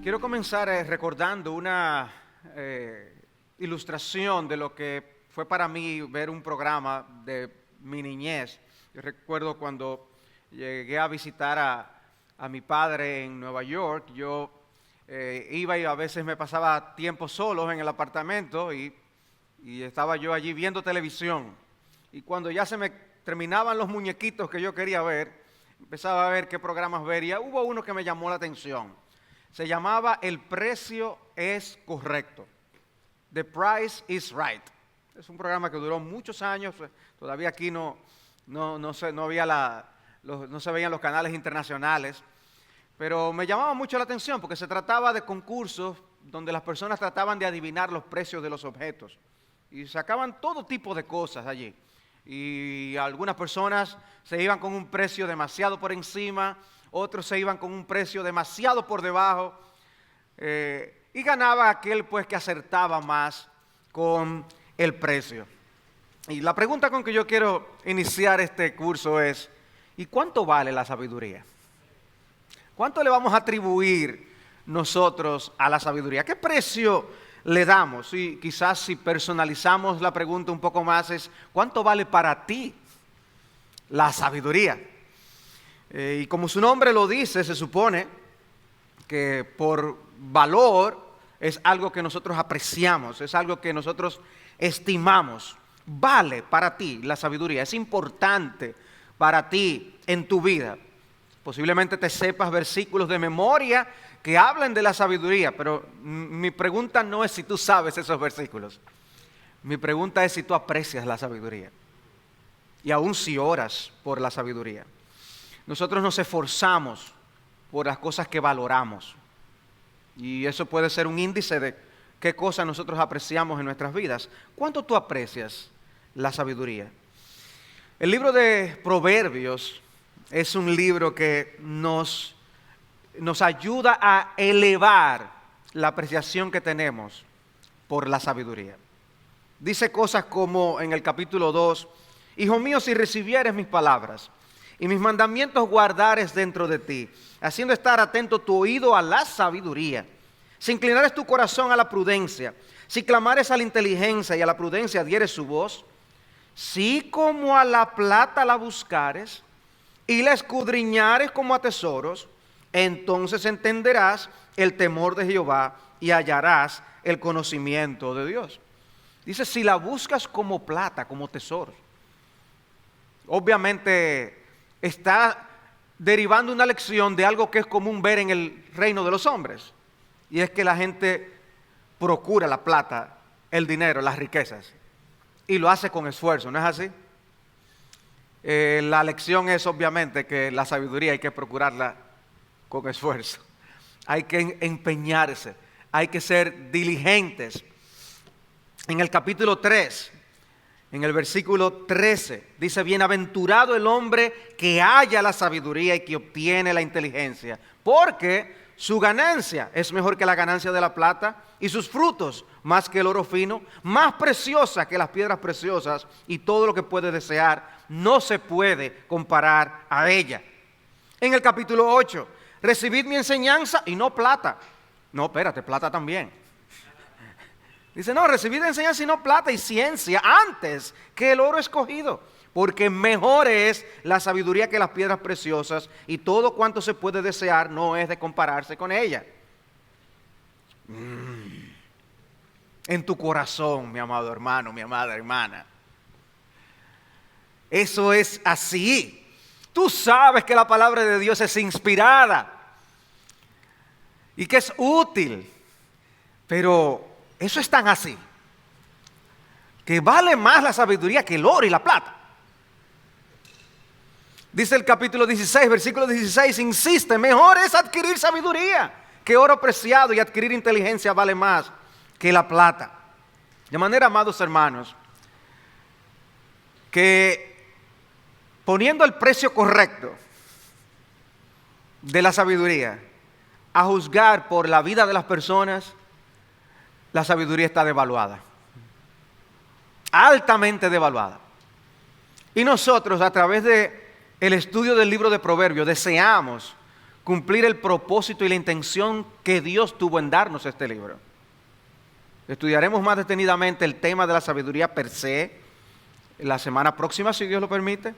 Quiero comenzar recordando una ilustración de lo que fue para mí ver un programa de mi niñez. Yo recuerdo cuando llegué a visitar a mi padre en Nueva York, yo iba y a veces me pasaba tiempo solo en el apartamento y estaba yo allí viendo televisión. Y cuando ya se me terminaban los muñequitos que yo quería ver, empezaba a ver qué programas ver y hubo uno que me llamó la atención. Se llamaba El precio es correcto. The price is right. Es un programa que duró muchos años. Todavía aquí no se veían los canales internacionales. Pero me llamaba mucho la atención porque se trataba de concursos donde las personas trataban de adivinar los precios de los objetos. Y sacaban todo tipo de cosas allí. Y algunas personas se iban con un precio demasiado por encima, otros se iban con un precio demasiado por debajo, y ganaba aquel pues que acertaba más con el precio. Y la pregunta con que yo quiero iniciar este curso es, ¿y cuánto vale la sabiduría? ¿Cuánto le vamos a atribuir nosotros a la sabiduría? ¿Qué precio le damos? Y quizás si personalizamos la pregunta un poco más es, ¿cuánto vale para ti la sabiduría? Y como su nombre lo dice, se supone que por valor es algo que nosotros apreciamos, es algo que nosotros estimamos. Vale para ti la sabiduría, es importante para ti en tu vida. Posiblemente te sepas versículos de memoria que hablan de la sabiduría, pero mi pregunta no es si tú sabes esos versículos. Mi pregunta es si tú aprecias la sabiduría y aún si oras por la sabiduría. Nosotros nos esforzamos por las cosas que valoramos y eso puede ser un índice de qué cosas nosotros apreciamos en nuestras vidas. ¿Cuánto tú aprecias la sabiduría? El libro de Proverbios es un libro que nos ayuda a elevar la apreciación que tenemos por la sabiduría. Dice cosas como en el capítulo 2, Hijo mío, si recibieres mis palabras y mis mandamientos guardares dentro de ti, haciendo estar atento tu oído a la sabiduría, si inclinares tu corazón a la prudencia, si clamares a la inteligencia y a la prudencia dieres su voz, si como a la plata la buscares y la escudriñares como a tesoros, entonces entenderás el temor de Jehová y hallarás el conocimiento de Dios. Dice, si la buscas como plata, como tesoros. Obviamente está derivando una lección de algo que es común ver en el reino de los hombres. Y es que la gente procura la plata, el dinero, las riquezas. Y lo hace con esfuerzo, ¿no es así? La lección es obviamente que la sabiduría hay que procurarla con esfuerzo. Hay que empeñarse, hay que ser diligentes. En el capítulo 3, en el versículo 13, dice, bienaventurado el hombre que halla la sabiduría y que obtiene la inteligencia, porque su ganancia es mejor que la ganancia de la plata y sus frutos más que el oro fino, más preciosa que las piedras preciosas y todo lo que puede desear no se puede comparar a ella. En el capítulo 8, recibid mi enseñanza y no plata. No, espérate, plata también. Dice, no, recibid enseñanza y no plata y ciencia antes que el oro escogido, porque mejor es la sabiduría que las piedras preciosas y todo cuanto se puede desear no es de compararse con ella. En tu corazón, mi amado hermano, mi amada hermana. Eso es así. Tú sabes que la palabra de Dios es inspirada y que es útil, pero eso es tan así, que vale más la sabiduría que el oro y la plata. Dice el capítulo 16, versículo 16, insiste, mejor es adquirir sabiduría que oro preciado y adquirir inteligencia vale más que la plata. De manera, amados hermanos, que poniendo el precio correcto de la sabiduría a juzgar por la vida de las personas, la sabiduría está devaluada, altamente devaluada. Y nosotros a través del estudio del libro de Proverbios deseamos cumplir el propósito y la intención que Dios tuvo en darnos este libro. Estudiaremos más detenidamente el tema de la sabiduría per se la semana próxima, si Dios lo permite,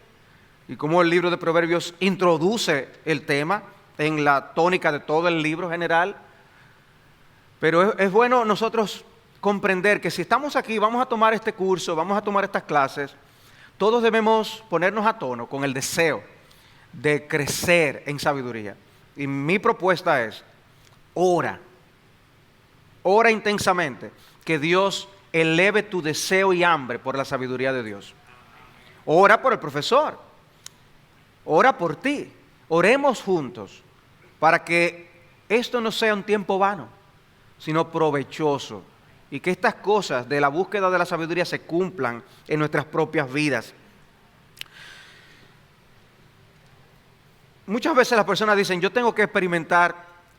y cómo el libro de Proverbios introduce el tema en la tónica de todo el libro general. Pero es bueno nosotros comprender que si estamos aquí, vamos a tomar este curso, vamos a tomar estas clases, todos debemos ponernos a tono con el deseo de crecer en sabiduría. Y mi propuesta es, ora intensamente, que Dios eleve tu deseo y hambre por la sabiduría de Dios. Ora por el profesor, ora por ti, oremos juntos para que esto no sea un tiempo vano, sino provechoso, y que estas cosas de la búsqueda de la sabiduría se cumplan en nuestras propias vidas. Muchas veces las personas dicen, yo tengo que experimentar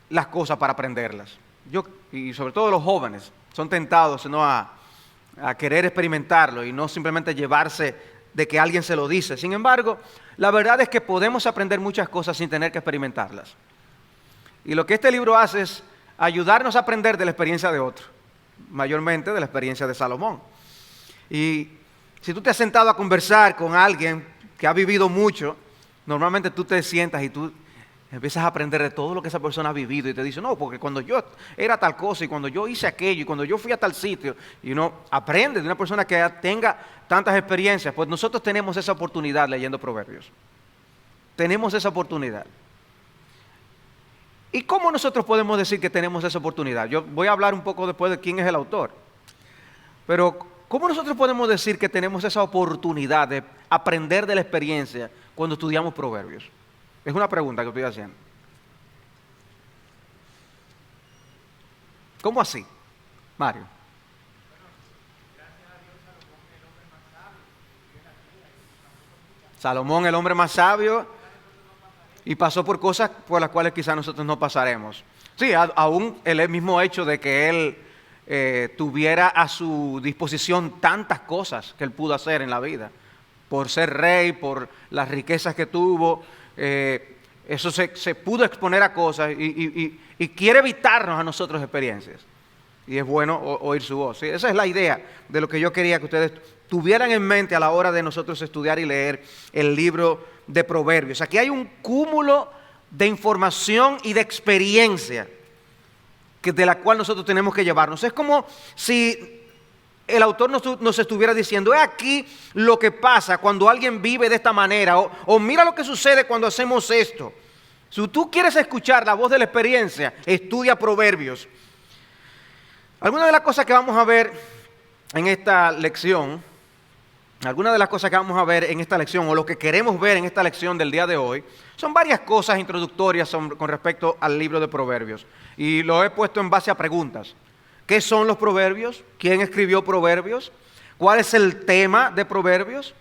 las cosas para aprenderlas. Y sobre todo los jóvenes son tentados, ¿no?, a querer experimentarlo y no simplemente llevarse de que alguien se lo dice. Sin embargo, la verdad es que podemos aprender muchas cosas sin tener que experimentarlas. Y lo que este libro hace es ayudarnos a aprender de la experiencia de otro, mayormente de la experiencia de Salomón. Y si tú te has sentado a conversar con alguien que ha vivido mucho, normalmente tú te sientas y tú empiezas a aprender de todo lo que esa persona ha vivido y te dice, no, porque cuando yo era tal cosa y cuando yo hice aquello y cuando yo fui a tal sitio, y uno aprende de una persona que tenga tantas experiencias. Pues nosotros tenemos esa oportunidad leyendo Proverbios. Tenemos esa oportunidad. ¿Y cómo nosotros podemos decir que tenemos esa oportunidad? Yo voy a hablar un poco después de quién es el autor. Pero, ¿cómo nosotros podemos decir que tenemos esa oportunidad de aprender de la experiencia cuando estudiamos Proverbios? Es una pregunta que estoy haciendo. ¿Cómo así, Mario? Salomón, el hombre más sabio, y pasó por cosas por las cuales quizás nosotros no pasaremos. Sí, aún el mismo hecho de que él tuviera a su disposición tantas cosas que él pudo hacer en la vida, por ser rey, por las riquezas que tuvo, eso se pudo exponer a cosas y quiere evitarnos a nosotros experiencias. Y es bueno oír su voz. ¿Sí? Esa es la idea de lo que yo quería que ustedes tuvieran en mente a la hora de nosotros estudiar y leer el libro de Proverbios. Aquí hay un cúmulo de información y de experiencia de la cual nosotros tenemos que llevarnos. Es como si el autor nos estuviera diciendo, es aquí lo que pasa cuando alguien vive de esta manera, o mira lo que sucede cuando hacemos esto. Si tú quieres escuchar la voz de la experiencia, estudia Proverbios. Algunas de las cosas que vamos a ver en esta lección, o lo que queremos ver en esta lección del día de hoy, son varias cosas introductorias con respecto al libro de Proverbios. Y lo he puesto en base a preguntas. ¿Qué son los proverbios? ¿Quién escribió Proverbios? ¿Cuál es el tema de Proverbios?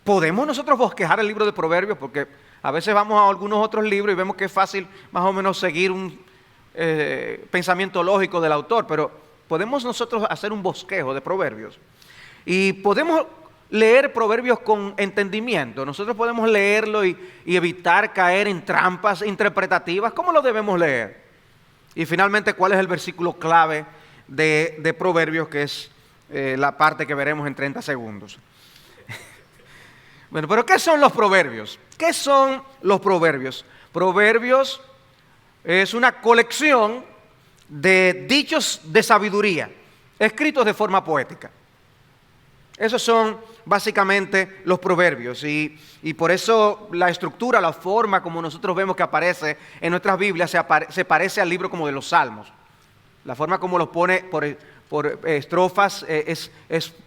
¿Podemos nosotros bosquejar el libro de Proverbios? Porque a veces vamos a algunos otros libros y vemos que es fácil más o menos seguir un pensamiento lógico del autor, pero podemos nosotros hacer un bosquejo de Proverbios. Y podemos leer Proverbios con entendimiento. Nosotros podemos leerlo y evitar caer en trampas interpretativas. ¿Cómo lo debemos leer? Y finalmente, ¿cuál es el versículo clave de Proverbios? Que es la parte que veremos en 30 segundos. Bueno, pero ¿qué son los proverbios? ¿Qué son los proverbios? Proverbios es una colección de dichos de sabiduría, escritos de forma poética. Esos son básicamente los proverbios y por eso la estructura, la forma como nosotros vemos que aparece en nuestras Biblias se parece al libro como de los Salmos. La forma como los pone por estrofas es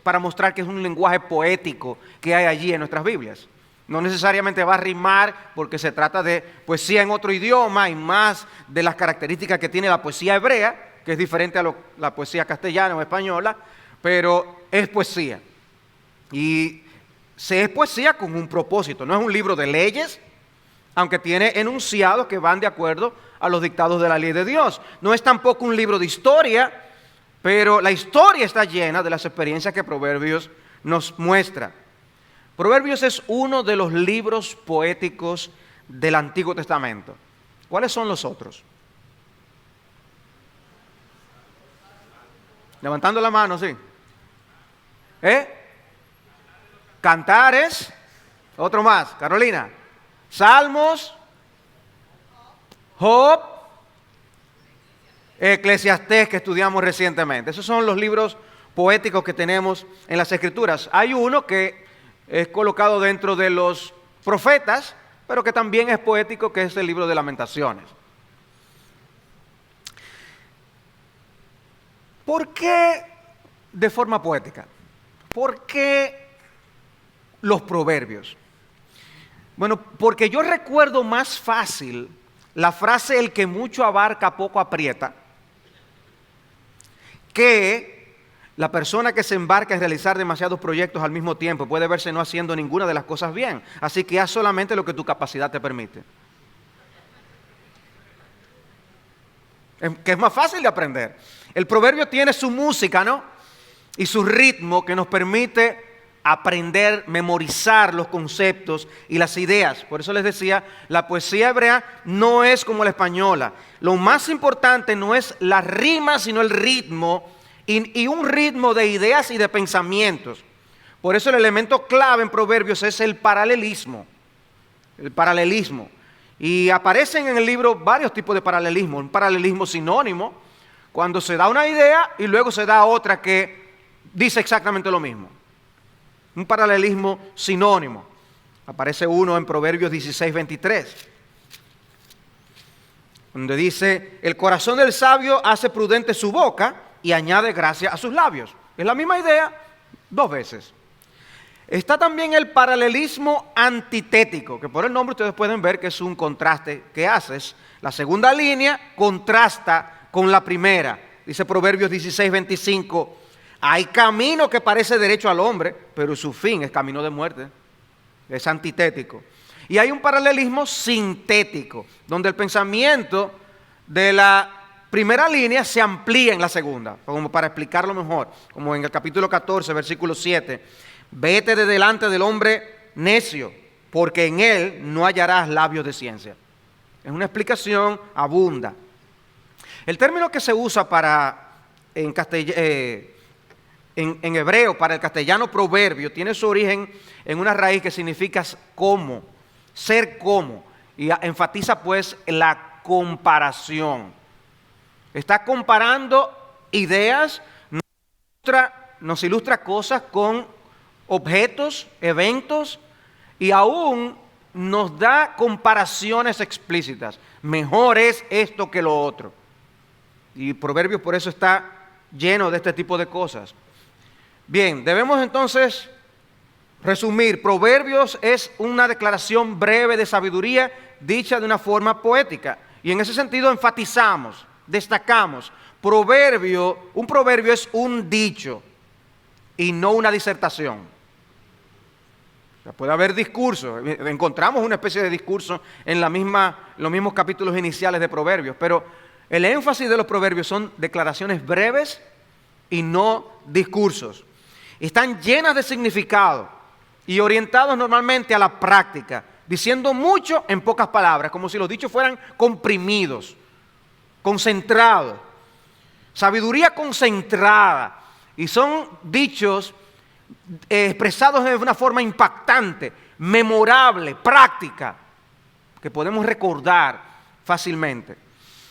para mostrar que es un lenguaje poético que hay allí en nuestras Biblias. No necesariamente va a rimar porque se trata de poesía en otro idioma y más de las características que tiene la poesía hebrea, que es diferente a la poesía castellana o española, pero es poesía. Y es poesía con un propósito, no es un libro de leyes, aunque tiene enunciados que van de acuerdo a los dictados de la ley de Dios. No es tampoco un libro de historia, pero la historia está llena de las experiencias que Proverbios nos muestra. Proverbios es uno de los libros poéticos del Antiguo Testamento. ¿Cuáles son los otros? Levantando la mano, sí. Cantares. Otro más, Carolina. Salmos. Job. Eclesiastés, que estudiamos recientemente. Esos son los libros poéticos que tenemos en las Escrituras. Hay uno que es colocado dentro de los profetas, pero que también es poético, que es el libro de Lamentaciones. ¿Por qué de forma poética? ¿Por qué los proverbios? Bueno, porque yo recuerdo más fácil la frase "el que mucho abarca, poco aprieta", que la persona que se embarca en realizar demasiados proyectos al mismo tiempo puede verse no haciendo ninguna de las cosas bien. Así que haz solamente lo que tu capacidad te permite. Que es más fácil de aprender. El proverbio tiene su música, ¿no? Y su ritmo que nos permite aprender, memorizar los conceptos y las ideas. Por eso les decía, la poesía hebrea no es como la española. Lo más importante no es la rima, sino el ritmo, y un ritmo de ideas y de pensamientos. Por eso el elemento clave en Proverbios es el paralelismo. El paralelismo. Y aparecen en el libro varios tipos de paralelismo. Un paralelismo sinónimo, cuando se da una idea y luego se da otra que dice exactamente lo mismo. Un paralelismo sinónimo. Aparece uno en Proverbios 16:23, donde dice: el corazón del sabio hace prudente su boca y añade gracia a sus labios. Es la misma idea dos veces. Está también el paralelismo antitético, que por el nombre ustedes pueden ver que es un contraste que haces. La segunda línea contrasta con la primera. Dice Proverbios 16:25: hay camino que parece derecho al hombre, pero su fin es camino de muerte. Es antitético. Y hay un paralelismo sintético, donde el pensamiento de la primera línea se amplía en la segunda, como para explicarlo mejor, como en el capítulo 14, versículo 7. Vete de delante del hombre necio, porque en él no hallarás labios de ciencia. Es una explicación abunda. El término que se usa en hebreo para el castellano proverbio tiene su origen en una raíz que significa como, ser como, y enfatiza pues la comparación. Está comparando ideas, nos ilustra cosas con objetos, eventos, y aún nos da comparaciones explícitas. Mejor es esto que lo otro. Y Proverbios por eso está lleno de este tipo de cosas. Bien, debemos entonces resumir. Proverbios es una declaración breve de sabiduría dicha de una forma poética. Y en ese sentido enfatizamos, destacamos, un proverbio es un dicho y no una disertación. O sea, puede haber discursos, encontramos una especie de discurso en los mismos capítulos iniciales de Proverbios, pero el énfasis de los proverbios son declaraciones breves y no discursos. Están llenas de significado y orientados normalmente a la práctica, diciendo mucho en pocas palabras, como si los dichos fueran comprimidos, concentrados. Sabiduría concentrada. Y son dichos expresados de una forma impactante, memorable, práctica, que podemos recordar fácilmente.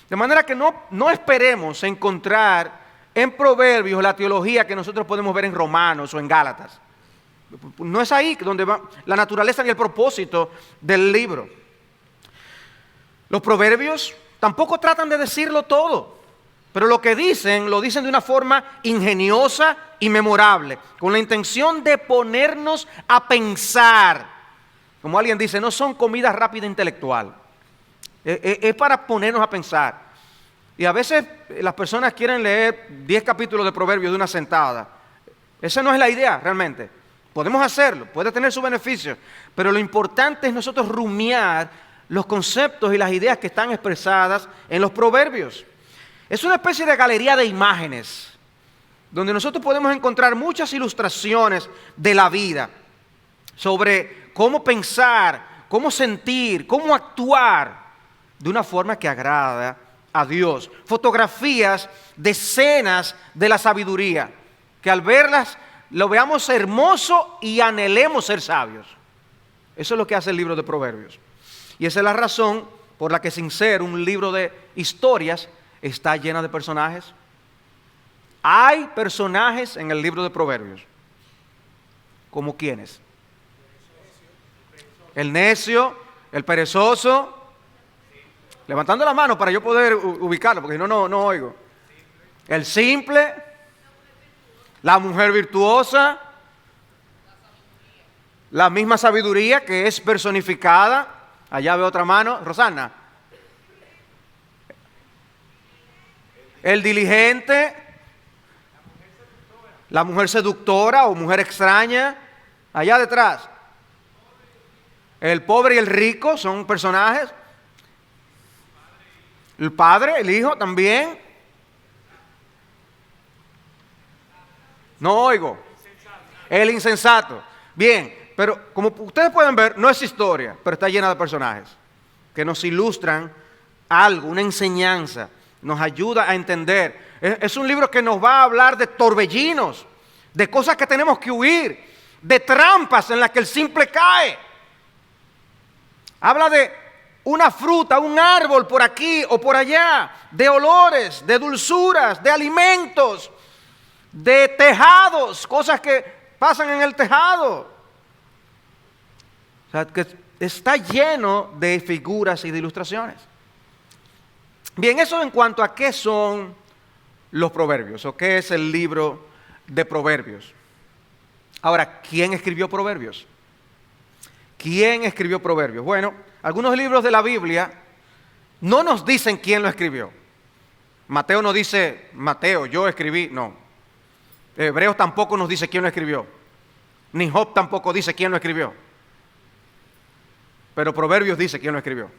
De manera que no esperemos encontrar en Proverbios la teología que nosotros podemos ver en Romanos o en Gálatas. No es ahí donde va la naturaleza ni el propósito del libro. Los Proverbios tampoco tratan de decirlo todo, pero lo que dicen, lo dicen de una forma ingeniosa y memorable, con la intención de ponernos a pensar. Como alguien dice, no son comida rápida intelectual. Es para ponernos a pensar. Y a veces las personas quieren leer 10 capítulos de Proverbios de una sentada. Esa no es la idea realmente. Podemos hacerlo, puede tener su beneficio, pero lo importante es nosotros rumiar los conceptos y las ideas que están expresadas en los Proverbios. Es una especie de galería de imágenes, donde nosotros podemos encontrar muchas ilustraciones de la vida, sobre cómo pensar, cómo sentir, cómo actuar de una forma que agrada a Dios. Fotografías de escenas de la sabiduría, que al verlas lo veamos hermoso y anhelemos ser sabios. Eso es lo que hace el libro de Proverbios. Y esa es la razón por la que, sin ser un libro de historias, está llena de personajes. Hay personajes en el libro de Proverbios. ¿Como quiénes? El necio, el perezoso. Levantando la mano para yo poder ubicarlo, porque si no, no oigo. El simple, la mujer virtuosa, la misma sabiduría que es personificada. Allá veo otra mano, Rosana. El diligente, la mujer seductora o mujer extraña, allá detrás. El pobre y el rico son personajes. El padre, el hijo también. No oigo. El insensato. Bien, pero como ustedes pueden ver, no es historia, pero está llena de personajes que nos ilustran algo, una enseñanza, nos ayuda a entender. Es un libro que nos va a hablar de torbellinos, de cosas que tenemos que huir, de trampas en las que el simple cae. Habla de una fruta, un árbol por aquí o por allá, de olores, de dulzuras, de alimentos, de tejados, cosas que pasan en el tejado. O sea, que está lleno de figuras y de ilustraciones. Bien, eso en cuanto a qué son los proverbios o qué es el libro de Proverbios. Ahora, ¿quién escribió Proverbios? ¿Quién escribió Proverbios? Bueno, algunos libros de la Biblia no nos dicen quién lo escribió. Mateo no dice, Mateo, yo escribí, no. Hebreos tampoco nos dice quién lo escribió. Ni Job tampoco dice quién lo escribió. Pero Proverbios dice quién lo escribió.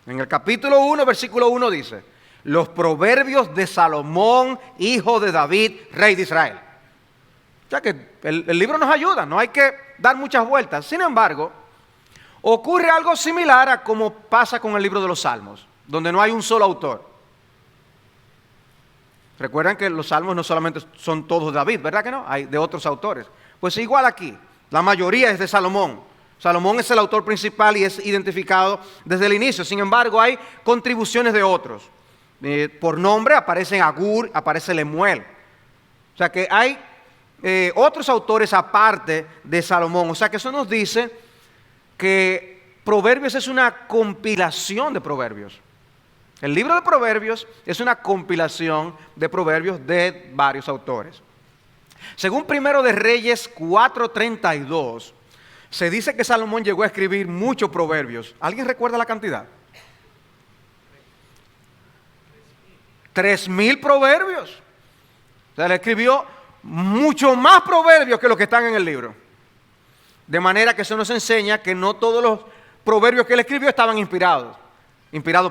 En el capítulo 1, versículo 1 dice, los proverbios de Salomón, hijo de David, rey de Israel. O sea que el libro nos ayuda, no hay que dar muchas vueltas. Sin embargo, ocurre algo similar a como pasa con el libro de los Salmos, donde no hay un solo autor. Recuerdan que los Salmos no solamente son todos de David, ¿verdad que no? Hay de otros autores. Pues igual aquí, la mayoría es de Salomón. Salomón es el autor principal y es identificado desde el inicio. Sin embargo, hay contribuciones de otros. Por nombre aparecen Agur, aparece Lemuel. O sea que hay otros autores aparte de Salomón. O sea que eso nos dice que Proverbios es una compilación de proverbios. El libro de Proverbios es una compilación de proverbios de varios autores. Según Primero de Reyes 4:32, se dice que Salomón llegó a escribir muchos proverbios. ¿Alguien recuerda la cantidad? 3,000 proverbios. O sea, le escribió mucho más proverbios que los que están en el libro. De manera que eso nos enseña que no todos los proverbios que él escribió estaban inspirados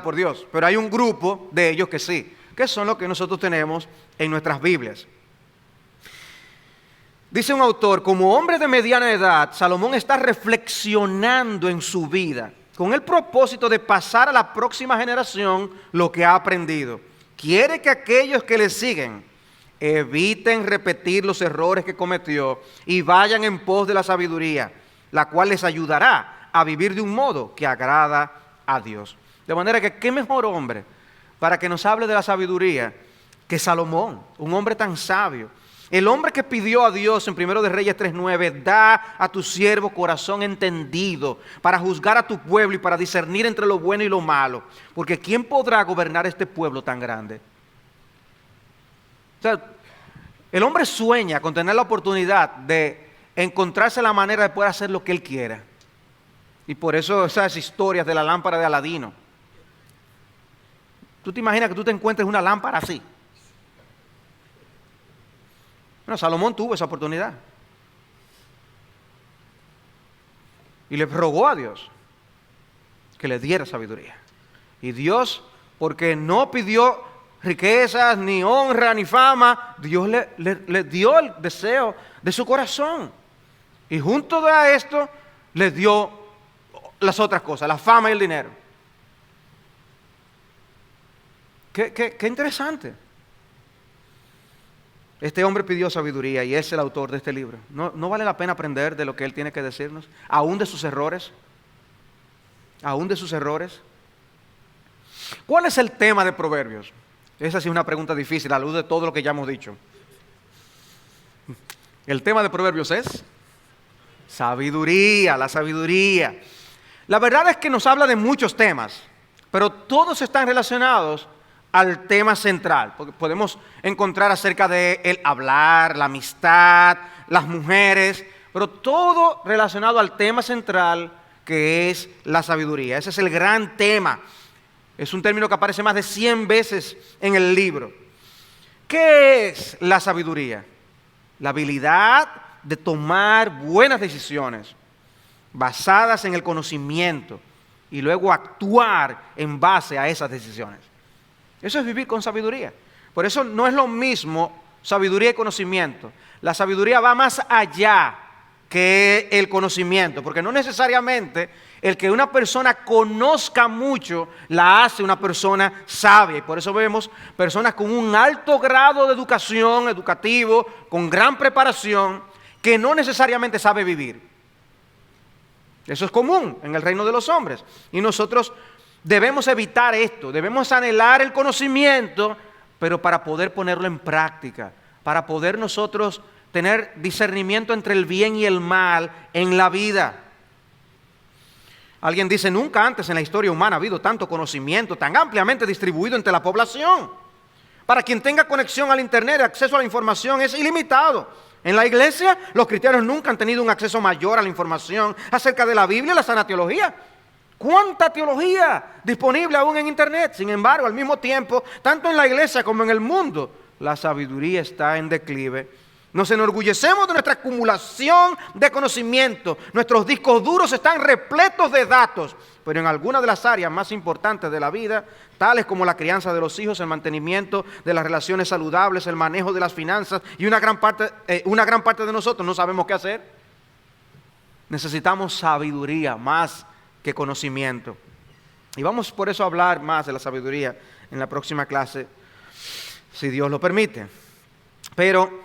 por Dios. Pero hay un grupo de ellos que sí, que son los que nosotros tenemos en nuestras Biblias. Dice un autor, como hombre de mediana edad, Salomón está reflexionando en su vida con el propósito de pasar a la próxima generación lo que ha aprendido. Quiere que aquellos que le siguen eviten repetir los errores que cometió y vayan en pos de la sabiduría, la cual les ayudará a vivir de un modo que agrada a Dios. De manera que, ¿qué mejor hombre para que nos hable de la sabiduría que Salomón, un hombre tan sabio? El hombre que pidió a Dios en 1 de Reyes 3:9, da a tu siervo corazón entendido para juzgar a tu pueblo y para discernir entre lo bueno y lo malo. Porque ¿quién podrá gobernar este pueblo tan grande? O sea, el hombre sueña con tener la oportunidad de encontrarse la manera de poder hacer lo que él quiera. Y por eso esas historias de la lámpara de Aladino. ¿Tú te imaginas que tú te encuentres una lámpara así? Bueno, Salomón tuvo esa oportunidad. Y le rogó a Dios que le diera sabiduría. Y Dios, porque no pidió riquezas, ni honra, ni fama, Dios le dio el deseo de su corazón. Y junto a esto, le dio las otras cosas, la fama y el dinero. Qué interesante. Este hombre pidió sabiduría y es el autor de este libro. ¿No vale la pena aprender de lo que él tiene que decirnos? Aún de sus errores. Aún de sus errores. ¿Cuál es el tema de Proverbios? Esa sí es una pregunta difícil a la luz de todo lo que ya hemos dicho. El tema de Proverbios es sabiduría, la sabiduría. La verdad es que nos habla de muchos temas, pero todos están relacionados al tema central, porque podemos encontrar acerca de el hablar, la amistad, las mujeres, pero todo relacionado al tema central que es la sabiduría. Ese es el gran tema. Es un término que aparece más de 100 veces en el libro. ¿Qué es la sabiduría? La habilidad de tomar buenas decisiones basadas en el conocimiento y luego actuar en base a esas decisiones. Eso es vivir con sabiduría. Por eso no es lo mismo sabiduría y conocimiento. La sabiduría va más allá que el conocimiento, porque no necesariamente el que una persona conozca mucho la hace una persona sabia. Y por eso vemos personas con un alto grado de educación, educativo, con gran preparación, que no necesariamente sabe vivir. Eso es común en el reino de los hombres. Y nosotros debemos evitar esto, debemos anhelar el conocimiento, pero para poder ponerlo en práctica, para poder nosotros tener discernimiento entre el bien y el mal en la vida. Alguien dice, nunca antes en la historia humana ha habido tanto conocimiento tan ampliamente distribuido entre la población. Para quien tenga conexión al internet, acceso a la información es ilimitado. En la iglesia, los cristianos nunca han tenido un acceso mayor a la información acerca de la Biblia y la sana teología. ¿Cuánta teología disponible aún en internet? Sin embargo, al mismo tiempo, tanto en la iglesia como en el mundo, la sabiduría está en declive. Nos enorgullecemos de nuestra acumulación de conocimiento. Nuestros discos duros están repletos de datos, pero en algunas de las áreas más importantes de la vida, tales como la crianza de los hijos, el mantenimiento de las relaciones saludables, el manejo de las finanzas, y una gran parte de nosotros no sabemos qué hacer. Necesitamos sabiduría más que conocimiento. Y vamos por eso a hablar más de la sabiduría en la próxima clase, si Dios lo permite. Pero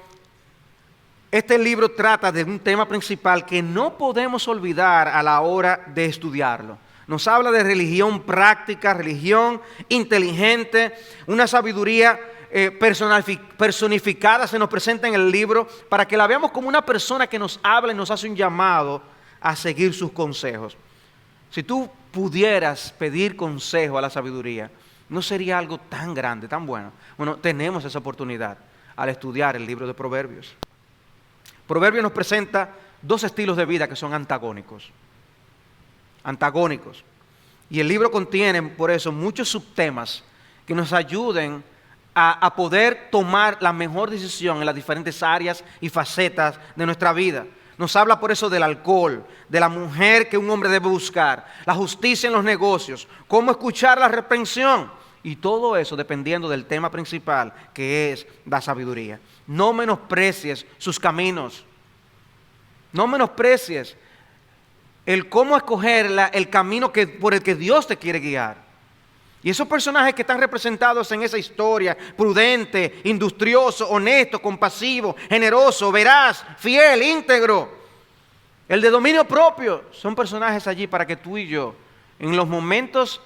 este libro trata de un tema principal que no podemos olvidar a la hora de estudiarlo. Nos habla de religión práctica, religión inteligente, una sabiduría personificada se nos presenta en el libro para que la veamos como una persona que nos habla y nos hace un llamado a seguir sus consejos. Si tú pudieras pedir consejo a la sabiduría, no sería algo tan grande, tan bueno. Bueno, tenemos esa oportunidad al estudiar el libro de Proverbios. Proverbios nos presenta dos estilos de vida que son antagónicos. Antagónicos. Y el libro contiene, por eso, muchos subtemas que nos ayuden a poder tomar la mejor decisión en las diferentes áreas y facetas de nuestra vida. Nos habla por eso del alcohol, de la mujer que un hombre debe buscar, la justicia en los negocios, cómo escuchar la reprensión. Y todo eso dependiendo del tema principal, que es la sabiduría. No menosprecies sus caminos. No menosprecies el cómo escoger el camino por el que Dios te quiere guiar. Y esos personajes que están representados en esa historia, prudente, industrioso, honesto, compasivo, generoso, veraz, fiel, íntegro, el de dominio propio, son personajes allí para que tú y yo, en los momentos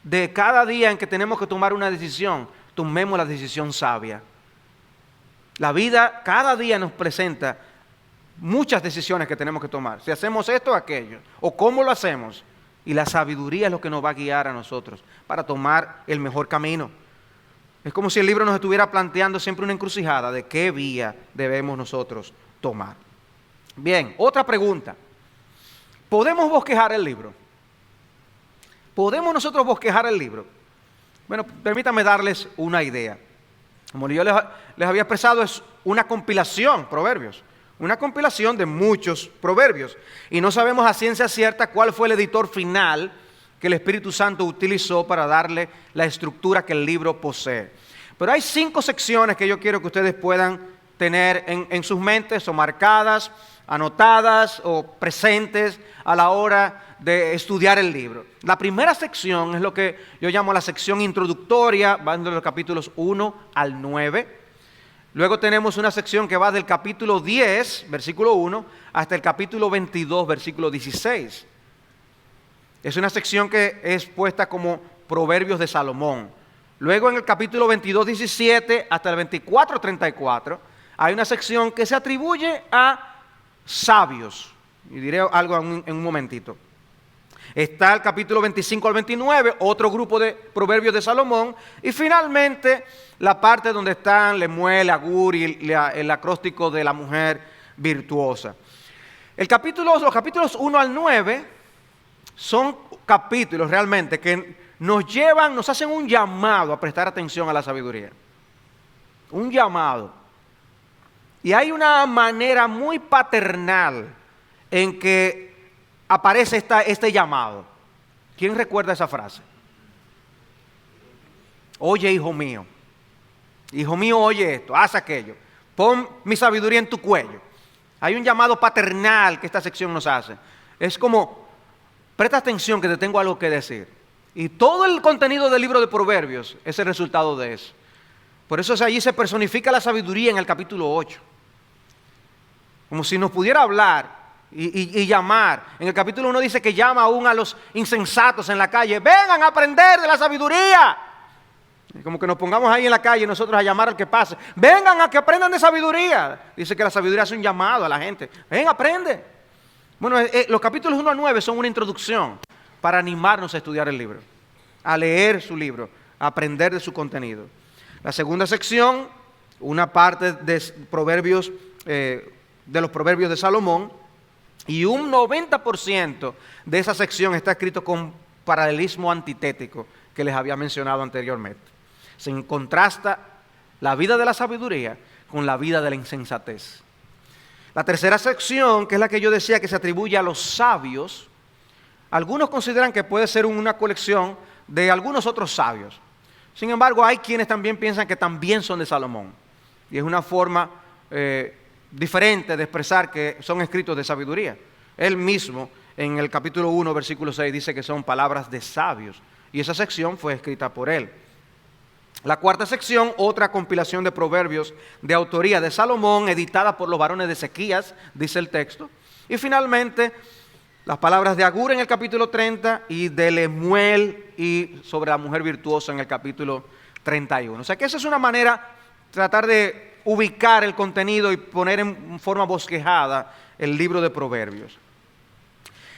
de cada día en que tenemos que tomar una decisión, tomemos la decisión sabia. La vida cada día nos presenta muchas decisiones que tenemos que tomar. Si hacemos esto o aquello, o cómo lo hacemos. Y la sabiduría es lo que nos va a guiar a nosotros para tomar el mejor camino. Es como si el libro nos estuviera planteando siempre una encrucijada de qué vía debemos nosotros tomar. Bien, otra pregunta. ¿Podemos bosquejar el libro? ¿Podemos nosotros bosquejar el libro? Bueno, permítanme darles una idea. Como yo les había expresado, es una compilación, Proverbios. Una compilación de muchos proverbios. Y no sabemos a ciencia cierta cuál fue el editor final que el Espíritu Santo utilizó para darle la estructura que el libro posee. Pero hay 5 secciones que yo quiero que ustedes puedan tener en sus mentes o marcadas anotadas o presentes a la hora de estudiar el libro. La primera sección es lo que yo llamo la sección introductoria, va de los capítulos 1 al 9. Luego tenemos una sección que va del capítulo 10, versículo 1, hasta el capítulo 22, versículo 16. Es una sección que es puesta como Proverbios de Salomón. Luego en el capítulo 22, 17 hasta el 24, 34, hay una sección que se atribuye a sabios. Y diré algo en un momentito. Está el capítulo 25 al 29, otro grupo de Proverbios de Salomón. Y finalmente la parte donde están Lemuel, Agur y el acróstico de la mujer virtuosa. Los capítulos 1 al 9 son capítulos realmente que nos hacen un llamado a prestar atención a la sabiduría. Un llamado. Y hay una manera muy paternal en que aparece este llamado. ¿Quién recuerda esa frase? Oye, hijo mío, oye esto, haz aquello, pon mi sabiduría en tu cuello. Hay un llamado paternal que esta sección nos hace. Es como, presta atención que te tengo algo que decir. Y todo el contenido del libro de Proverbios es el resultado de eso. Por eso allí se personifica la sabiduría en el capítulo 8. Como si nos pudiera hablar y llamar. En el capítulo 1 dice que llama aún a los insensatos en la calle. Vengan a aprender de la sabiduría. Como que nos pongamos ahí en la calle nosotros a llamar al que pase. Vengan a que aprendan de sabiduría. Dice que la sabiduría hace un llamado a la gente. Ven, aprende. Bueno, los capítulos 1 al 9 son una introducción para animarnos a estudiar el libro, a leer su libro, a aprender de su contenido. La segunda sección, una parte de Proverbios, de los Proverbios de Salomón, y un 90% de esa sección está escrito con paralelismo antitético que les había mencionado anteriormente. Se contrasta la vida de la sabiduría con la vida de la insensatez. La tercera sección, que es la que yo decía que se atribuye a los sabios, algunos consideran que puede ser una colección de algunos otros sabios. Sin embargo, hay quienes también piensan que también son de Salomón. Y es una forma diferente de expresar que son escritos de sabiduría. Él mismo, en el capítulo 1, versículo 6, dice que son palabras de sabios. Y esa sección fue escrita por él. La cuarta sección, otra compilación de proverbios de autoría de Salomón, editada por los varones de Ezequías, dice el texto. Y finalmente, las palabras de Agur en el capítulo 30 y de Lemuel y sobre la mujer virtuosa en el capítulo 31. O sea que esa es una manera, tratar de ubicar el contenido y poner en forma bosquejada el libro de Proverbios.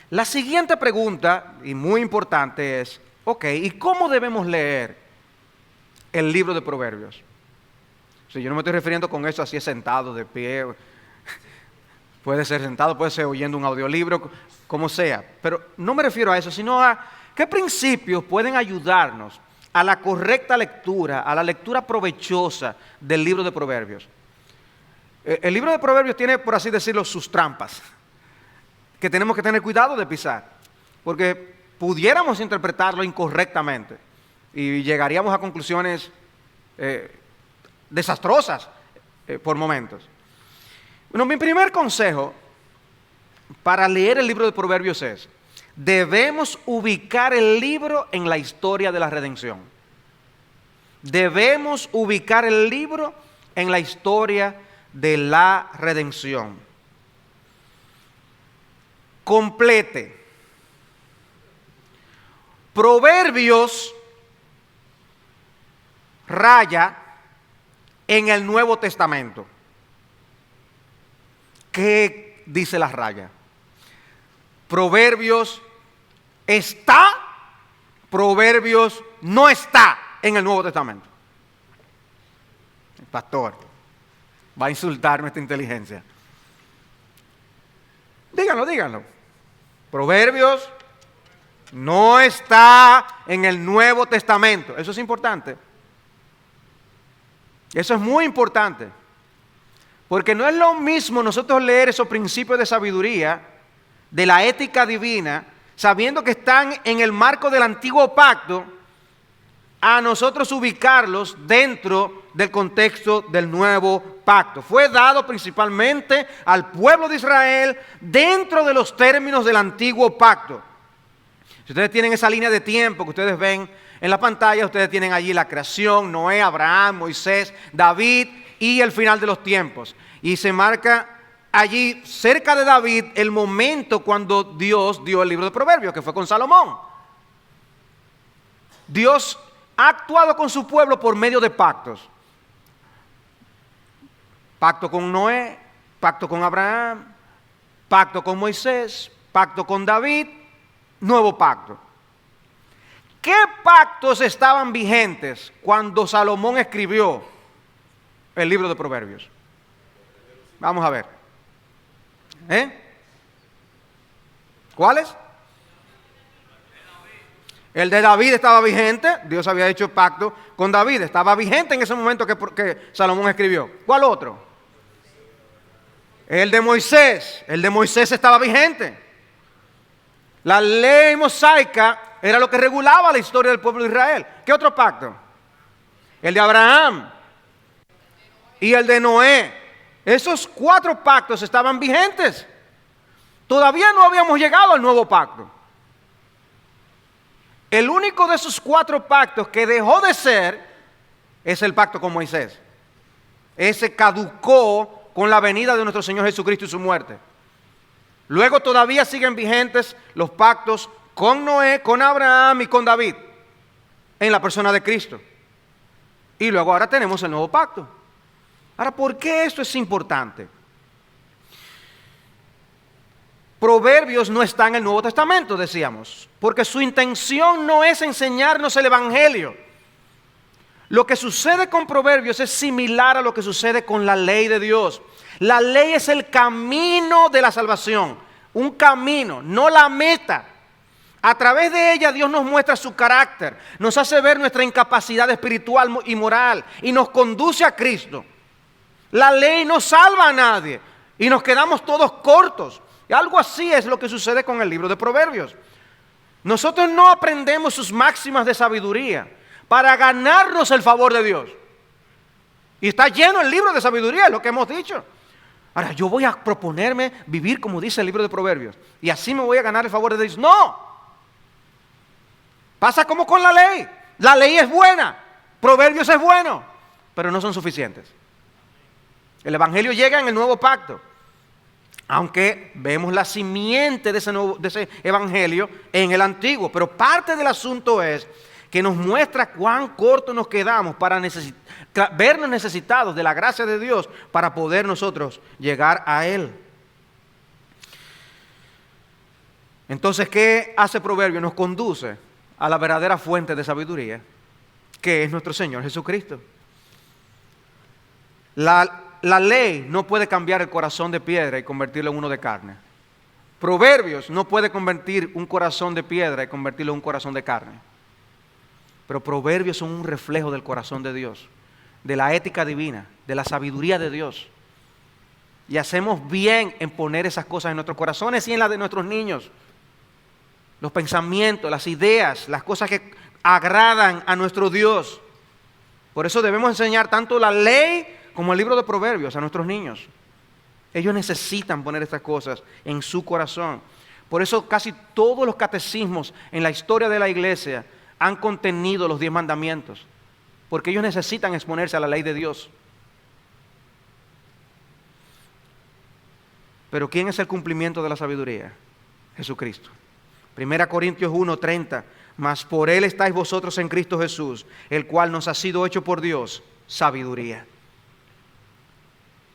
La siguiente pregunta, y muy importante, es, ok, ¿y cómo debemos leer el libro de Proverbios? O sea, yo no me estoy refiriendo con eso así sentado, de pie. Puede ser sentado, puede ser oyendo un audiolibro, como sea. Pero no me refiero a eso, sino a qué principios pueden ayudarnos a la correcta lectura, a la lectura provechosa del libro de Proverbios. El libro de Proverbios tiene, por así decirlo, sus trampas, que tenemos que tener cuidado de pisar, porque pudiéramos interpretarlo incorrectamente y llegaríamos a conclusiones desastrosas por momentos. Bueno, mi primer consejo para leer el libro de Proverbios es: debemos ubicar el libro en la historia de la redención. Debemos ubicar el libro en la historia de la redención. Complete. Proverbios raya en el Nuevo Testamento. ¿Qué dice la raya? Proverbios está, Proverbios no está en el Nuevo Testamento. El pastor va a insultar nuestra inteligencia. Díganlo. Proverbios no está en el Nuevo Testamento. Eso es importante. Eso es muy importante. Porque no es lo mismo nosotros leer esos principios de sabiduría, de la ética divina, sabiendo que están en el marco del antiguo pacto, a nosotros ubicarlos dentro del contexto del nuevo pacto. Fue dado principalmente al pueblo de Israel dentro de los términos del antiguo pacto. Si ustedes tienen esa línea de tiempo que ustedes ven en la pantalla, ustedes tienen allí la creación, Noé, Abraham, Moisés, David y el final de los tiempos. Y se marca allí cerca de David el momento cuando Dios dio el libro de Proverbios, que fue con Salomón. Dios ha actuado con su pueblo por medio de pactos. Pacto con Noé, pacto con Abraham, pacto con Moisés, pacto con David, nuevo pacto. ¿Qué pactos estaban vigentes cuando Salomón escribió el libro de Proverbios? Vamos a ver. ¿Cuáles? El de David estaba vigente. Dios había hecho pacto con David. Estaba vigente en ese momento que Salomón escribió. ¿Cuál otro? El de Moisés. El de Moisés estaba vigente. La ley mosaica era lo que regulaba la historia del pueblo de Israel. ¿Qué otro pacto? El de Abraham y el de Noé. Esos 4 pactos estaban vigentes. Todavía no habíamos llegado al nuevo pacto. El único de esos 4 pactos que dejó de ser es el pacto con Moisés. Ese caducó con la venida de nuestro Señor Jesucristo y su muerte. Luego todavía siguen vigentes los pactos con Noé, con Abraham y con David, en la persona de Cristo. Y luego ahora tenemos el nuevo pacto. Ahora, ¿por qué esto es importante? Proverbios no está en el Nuevo Testamento, decíamos, porque su intención no es enseñarnos el Evangelio. Lo que sucede con Proverbios es similar a lo que sucede con la ley de Dios. La ley es el camino de la salvación, un camino, no la meta. A través de ella Dios nos muestra su carácter, nos hace ver nuestra incapacidad espiritual y moral y nos conduce a Cristo. La ley no salva a nadie y nos quedamos todos cortos. Y algo así es lo que sucede con el libro de Proverbios. Nosotros no aprendemos sus máximas de sabiduría para ganarnos el favor de Dios. Y está lleno el libro de sabiduría, es lo que hemos dicho. Ahora, yo voy a proponerme vivir como dice el libro de Proverbios y así me voy a ganar el favor de Dios. ¡No! Pasa como con la ley. La ley es buena, Proverbios es bueno, pero no son suficientes. El Evangelio llega en el nuevo pacto, aunque vemos la simiente de ese Evangelio en el antiguo. Pero parte del asunto es que nos muestra cuán corto nos quedamos para vernos necesitados de la gracia de Dios para poder nosotros llegar a Él. Entonces, ¿qué hace Proverbio? Nos conduce a la verdadera fuente de sabiduría, que es nuestro Señor Jesucristo. La ley no puede cambiar el corazón de piedra y convertirlo en uno de carne. Proverbios no puede convertir un corazón de piedra y convertirlo en un corazón de carne. Pero Proverbios son un reflejo del corazón de Dios, de la ética divina, de la sabiduría de Dios. Y hacemos bien en poner esas cosas en nuestros corazones y en las de nuestros niños. Los pensamientos, las ideas, las cosas que agradan a nuestro Dios. Por eso debemos enseñar tanto la ley como el libro de Proverbios a nuestros niños. Ellos necesitan poner estas cosas en su corazón. Por eso casi todos los catecismos en la historia de la iglesia han contenido los 10 mandamientos, porque ellos necesitan exponerse a la ley de Dios. Pero ¿quién es el cumplimiento de la sabiduría? Jesucristo. 1 Corintios 1:30, mas por Él estáis vosotros en Cristo Jesús, el cual nos ha sido hecho por Dios sabiduría.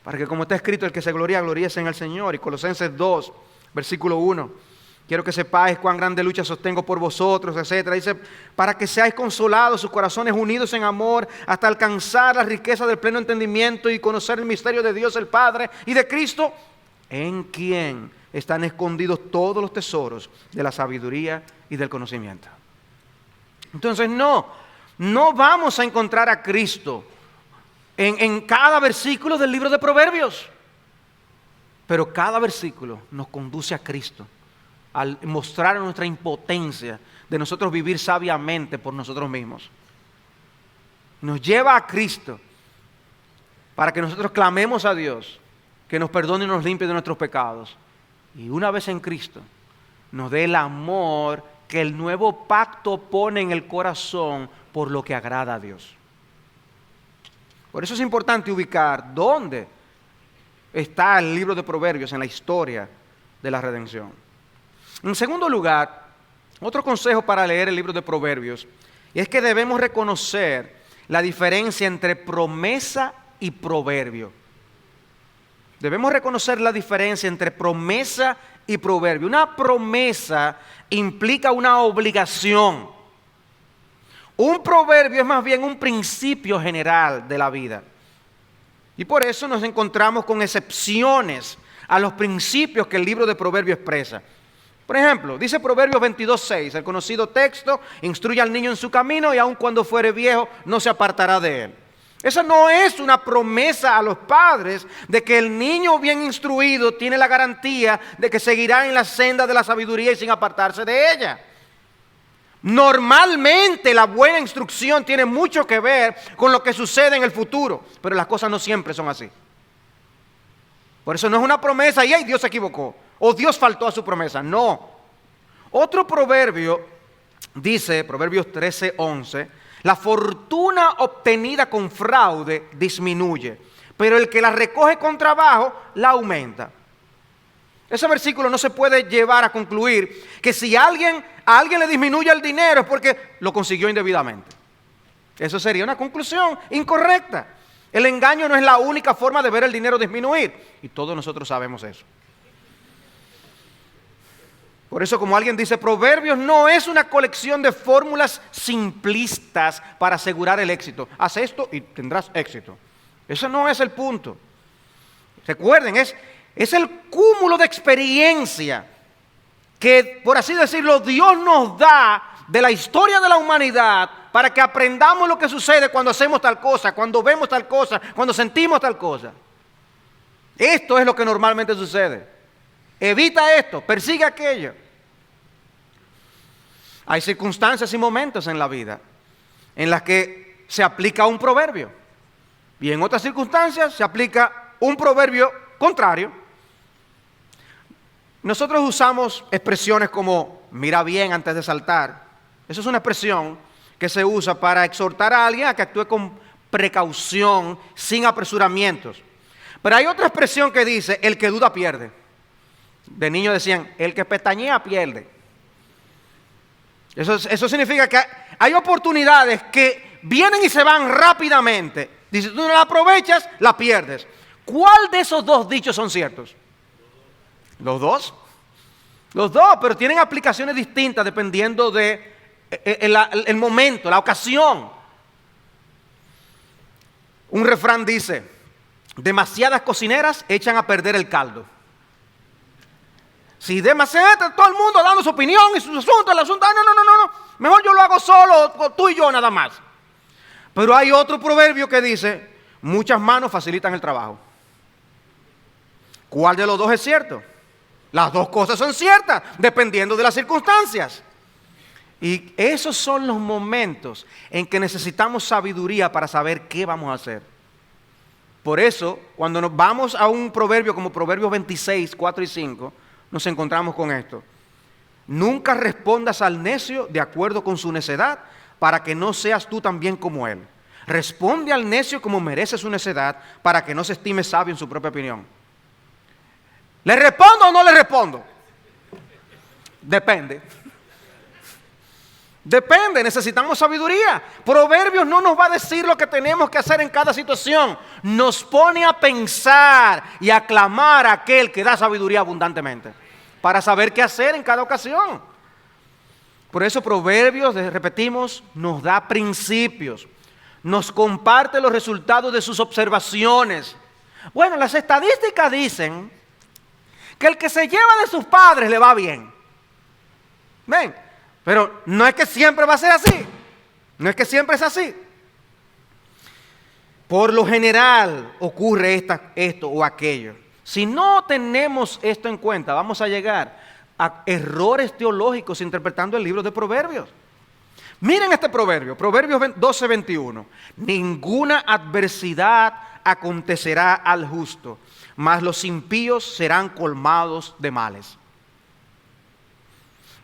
Para que como está escrito, el que se gloría, gloríese en el Señor. Y Colosenses 2, versículo 1. Quiero que sepáis cuán grande lucha sostengo por vosotros, etc. Dice, para que seáis consolados, sus corazones unidos en amor, hasta alcanzar la riqueza del pleno entendimiento y conocer el misterio de Dios el Padre y de Cristo, en quien están escondidos todos los tesoros de la sabiduría y del conocimiento. Entonces no vamos a encontrar a Cristo en cada versículo del libro de Proverbios. Pero cada versículo nos conduce a Cristo, al mostrar nuestra impotencia de nosotros vivir sabiamente por nosotros mismos. Nos lleva a Cristo. para que nosotros clamemos a Dios, que nos perdone y nos limpie de nuestros pecados. Y una vez en Cristo, nos dé el amor que el nuevo pacto pone en el corazón por lo que agrada a Dios. Por eso es importante ubicar dónde está el libro de Proverbios en la historia de la redención. En segundo lugar, otro consejo para leer el libro de Proverbios es que debemos reconocer la diferencia entre promesa y proverbio. Debemos reconocer la diferencia entre promesa y proverbio. Una promesa implica una obligación. Un proverbio es más bien un principio general de la vida. Y por eso nos encontramos con excepciones a los principios que el libro de Proverbios expresa. Por ejemplo, dice Proverbios 22:6, el conocido texto: instruye al niño en su camino y aun cuando fuere viejo no se apartará de él. Esa no es una promesa a los padres de que el niño bien instruido tiene la garantía de que seguirá en la senda de la sabiduría y sin apartarse de ella. Normalmente la buena instrucción tiene mucho que ver con lo que sucede en el futuro, pero las cosas no siempre son así. Por eso no es una promesa y ¡ay, Dios se equivocó! O Dios faltó a su promesa. No. Otro proverbio dice, Proverbios 13:11, la fortuna obtenida con fraude disminuye, pero el que la recoge con trabajo la aumenta. Ese versículo no se puede llevar a concluir que si a alguien le disminuye el dinero es porque lo consiguió indebidamente. Eso sería una conclusión incorrecta. El engaño no es la única forma de ver el dinero disminuir, y todos nosotros sabemos eso. Por eso, como alguien dice, Proverbios no es una colección de fórmulas simplistas para asegurar el éxito. Haz esto y tendrás éxito. Ese no es el punto. Recuerden, es el cúmulo de experiencia que, por así decirlo, Dios nos da de la historia de la humanidad para que aprendamos lo que sucede cuando hacemos tal cosa, cuando vemos tal cosa, cuando sentimos tal cosa. Esto es lo que normalmente sucede. Evita esto, persigue aquello. Hay circunstancias y momentos en la vida en las que se aplica un proverbio y en otras circunstancias se aplica un proverbio contrario. Nosotros usamos expresiones como mira bien antes de saltar. Eso es una expresión que se usa para exhortar a alguien a que actúe con precaución, sin apresuramientos. Pero hay otra expresión que dice el que duda pierde. De niño decían, el que pestañea pierde. Eso significa que hay oportunidades que vienen y se van rápidamente. Dice, tú no la aprovechas, la pierdes. ¿Cuál de esos dos dichos son ciertos? ¿Los dos? Los dos, pero tienen aplicaciones distintas dependiendo de el momento, la ocasión. Un refrán dice, demasiadas cocineras echan a perder el caldo. Si demasiado, todo el mundo dando su opinión y sus asuntos, el asunto, no, mejor yo lo hago solo, tú y yo nada más. Pero hay otro proverbio que dice, muchas manos facilitan el trabajo. ¿Cuál de los dos es cierto? Las dos cosas son ciertas, dependiendo de las circunstancias. Y esos son los momentos en que necesitamos sabiduría para saber qué vamos a hacer. Por eso, cuando nos vamos a un proverbio como Proverbios 26, 4 y 5, nos encontramos con esto. Nunca respondas al necio de acuerdo con su necedad, para que no seas tú también como él. Responde al necio como merece su necedad, para que no se estime sabio en su propia opinión. ¿Le respondo o no le respondo? Depende. Depende, necesitamos sabiduría. Proverbios no nos va a decir lo que tenemos que hacer en cada situación. Nos pone a pensar y a clamar a aquel que da sabiduría abundantemente para saber qué hacer en cada ocasión. Por eso Proverbios, repetimos, nos da principios. Nos comparte los resultados de sus observaciones. Bueno, las estadísticas dicen que el que se lleva de sus padres le va bien. ¿Ven? Pero no es que siempre va a ser así. No es que siempre es así. Por lo general ocurre esto o aquello. Si no tenemos esto en cuenta, vamos a llegar a errores teológicos interpretando el libro de Proverbios. Miren este proverbio, Proverbios 12:21. Ninguna adversidad acontecerá al justo, mas los impíos serán colmados de males.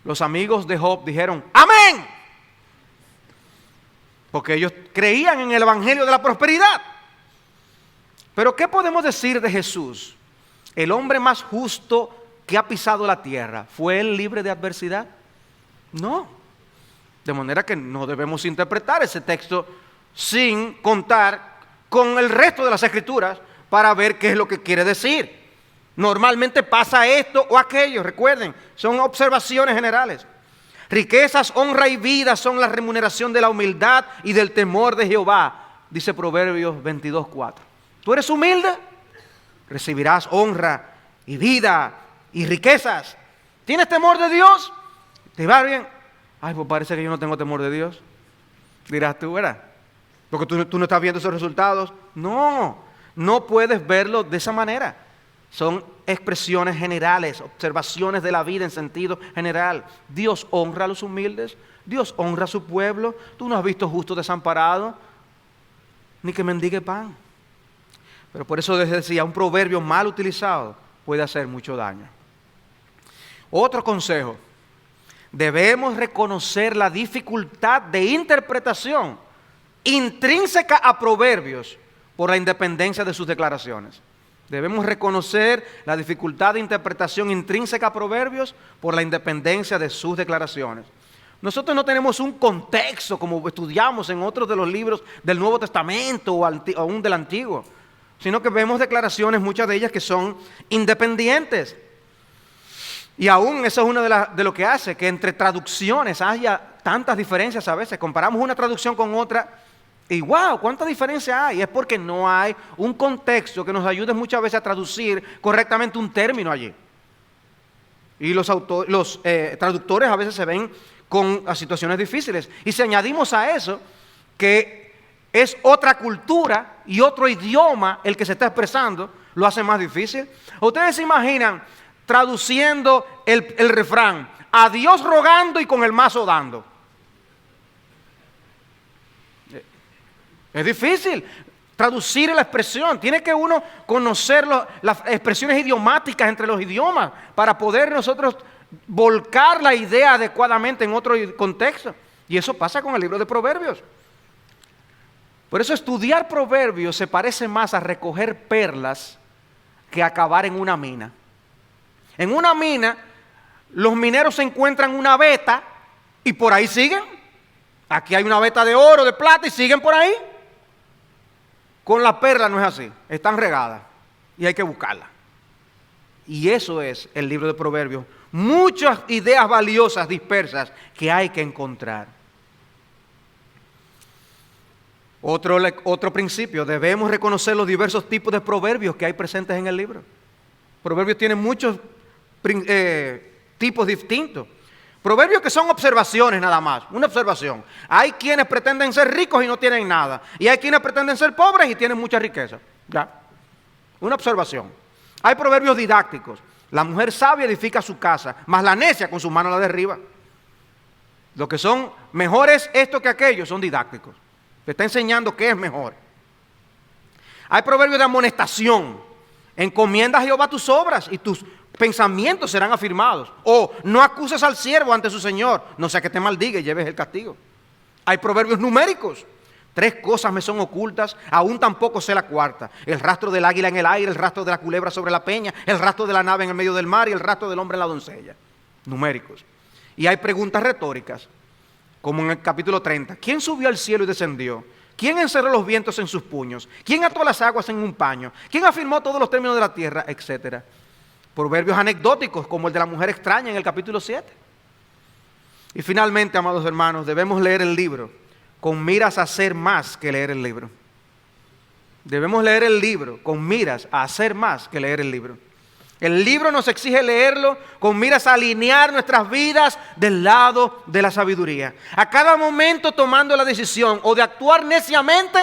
Los amigos de Job dijeron, ¡amén! Porque ellos creían en el evangelio de la prosperidad. Pero ¿qué podemos decir de Jesús? El hombre más justo que ha pisado la tierra. ¿Fue él libre de adversidad? No. De manera que no debemos interpretar ese texto sin contar con el resto de las escrituras para ver qué es lo que quiere decir. Normalmente pasa esto o aquello, recuerden, son observaciones generales. Riquezas, honra y vida son la remuneración de la humildad y del temor de Jehová, dice Proverbios 22:4. ¿Tú eres humilde? Recibirás honra y vida y riquezas. ¿Tienes temor de Dios? ¿Te va bien? Ay, pues parece que yo no tengo temor de Dios. Dirás tú, ¿verdad? Porque tú no estás viendo esos resultados. No puedes verlo de esa manera. Son expresiones generales, observaciones de la vida en sentido general. Dios honra a los humildes, Dios honra a su pueblo. Tú no has visto justo desamparado, ni que mendigue pan. Pero por eso les decía, un proverbio mal utilizado puede hacer mucho daño. Otro consejo, debemos reconocer la dificultad de interpretación intrínseca a Proverbios por la independencia de sus declaraciones. Debemos reconocer la dificultad de interpretación intrínseca a Proverbios por la independencia de sus declaraciones. Nosotros no tenemos un contexto como estudiamos en otros de los libros del Nuevo Testamento o aún del Antiguo, sino que vemos declaraciones, muchas de ellas que son independientes. Y aún eso es una de lo que hace que entre traducciones haya tantas diferencias a veces. Comparamos una traducción con otra y wow, ¿cuánta diferencia hay? Es porque no hay un contexto que nos ayude muchas veces a traducir correctamente un término allí. Y los traductores a veces se ven con situaciones difíciles. Y si añadimos a eso que es otra cultura y otro idioma el que se está expresando, lo hace más difícil. ¿Ustedes se imaginan traduciendo el refrán, a Dios rogando y con el mazo dando? Es difícil traducir la expresión. Tiene que uno conocer las expresiones idiomáticas entre los idiomas para poder nosotros volcar la idea adecuadamente en otro contexto. Y eso pasa con el libro de Proverbios. Por eso estudiar Proverbios se parece más a recoger perlas que a cavar en una mina. En una mina, los mineros se encuentran una veta y por ahí siguen. Aquí hay una veta de oro, de plata y siguen por ahí. Con la perla no es así, están regadas y hay que buscarla. Y eso es el libro de Proverbios. Muchas ideas valiosas dispersas que hay que encontrar. Otro principio, debemos reconocer los diversos tipos de proverbios que hay presentes en el libro. Proverbios tienen muchos tipos distintos. Proverbios que son observaciones nada más, una observación. Hay quienes pretenden ser ricos y no tienen nada. Y hay quienes pretenden ser pobres y tienen mucha riqueza. Ya, una observación. Hay proverbios didácticos. La mujer sabia edifica su casa, mas la necia con su mano la derriba. Lo que son mejores esto que aquello son didácticos. Te está enseñando qué es mejor. Hay proverbios de amonestación. Encomienda a Jehová tus obras y tus pensamientos serán afirmados. O no acuses al siervo ante su señor, no sea que te maldiga y lleves el castigo. Hay proverbios numéricos. 3 cosas me son ocultas, aún tampoco sé la cuarta. El rastro del águila en el aire, el rastro de la culebra sobre la peña, el rastro de la nave en el medio del mar y el rastro del hombre en la doncella. Numéricos. Y hay preguntas retóricas, como en el capítulo 30. ¿Quién subió al cielo y descendió? ¿Quién encerró los vientos en sus puños? ¿Quién ató las aguas en un paño? ¿Quién afirmó todos los términos de la tierra? Etcétera. Proverbios anecdóticos, como el de la mujer extraña en el capítulo 7. Y finalmente, amados hermanos, debemos leer el libro con miras a hacer más que leer el libro. Debemos leer el libro con miras a hacer más que leer el libro. El libro nos exige leerlo con miras a alinear nuestras vidas del lado de la sabiduría. A cada momento tomando la decisión o de actuar neciamente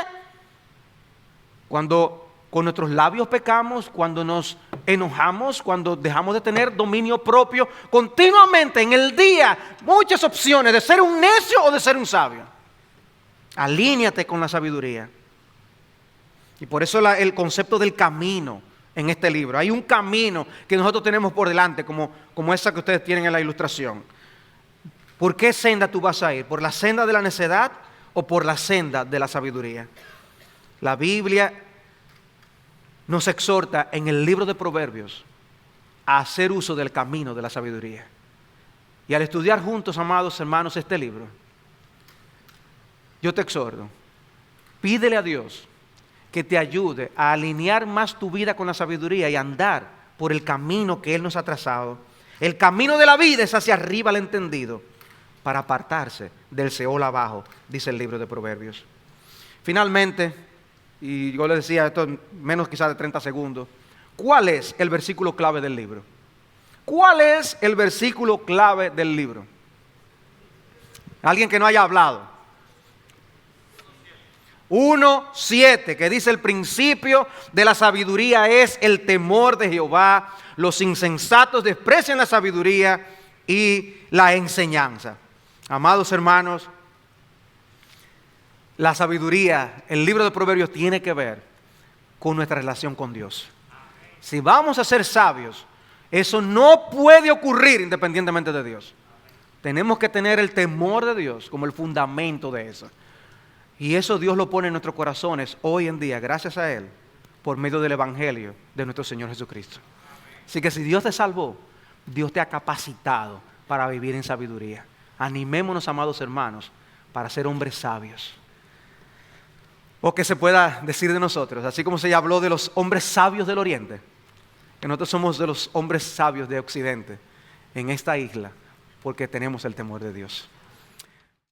cuando con nuestros labios pecamos, cuando nos enojamos, cuando dejamos de tener dominio propio. Continuamente en el día, muchas opciones de ser un necio o de ser un sabio. Alíñate con la sabiduría. Y por eso el concepto del camino en este libro. Hay un camino que nosotros tenemos por delante, como esa que ustedes tienen en la ilustración. ¿Por qué senda tú vas a ir? ¿Por la senda de la necedad o por la senda de la sabiduría? La Biblia nos exhorta en el libro de Proverbios a hacer uso del camino de la sabiduría. Y al estudiar juntos, amados hermanos, este libro, yo te exhorto, pídele a Dios que te ayude a alinear más tu vida con la sabiduría y andar por el camino que Él nos ha trazado. El camino de la vida es hacia arriba al entendido, para apartarse del Seol abajo, dice el libro de Proverbios. Finalmente, y yo le decía esto en menos quizás de 30 segundos, ¿cuál es el versículo clave del libro? ¿Cuál es el versículo clave del libro? Alguien que no haya hablado. 1:7, que dice: el principio de la sabiduría es el temor de Jehová. Los insensatos desprecian la sabiduría y la enseñanza. Amados hermanos, la sabiduría, el libro de Proverbios tiene que ver con nuestra relación con Dios. Si vamos a ser sabios, eso no puede ocurrir independientemente de Dios. Tenemos que tener el temor de Dios como el fundamento de eso. Y eso Dios lo pone en nuestros corazones hoy en día, gracias a Él, por medio del Evangelio de nuestro Señor Jesucristo. Así que si Dios te salvó, Dios te ha capacitado para vivir en sabiduría. Animémonos, amados hermanos, para ser hombres sabios. O que se pueda decir de nosotros, así como se habló de los hombres sabios del Oriente, que nosotros somos de los hombres sabios de Occidente, en esta isla, porque tenemos el temor de Dios.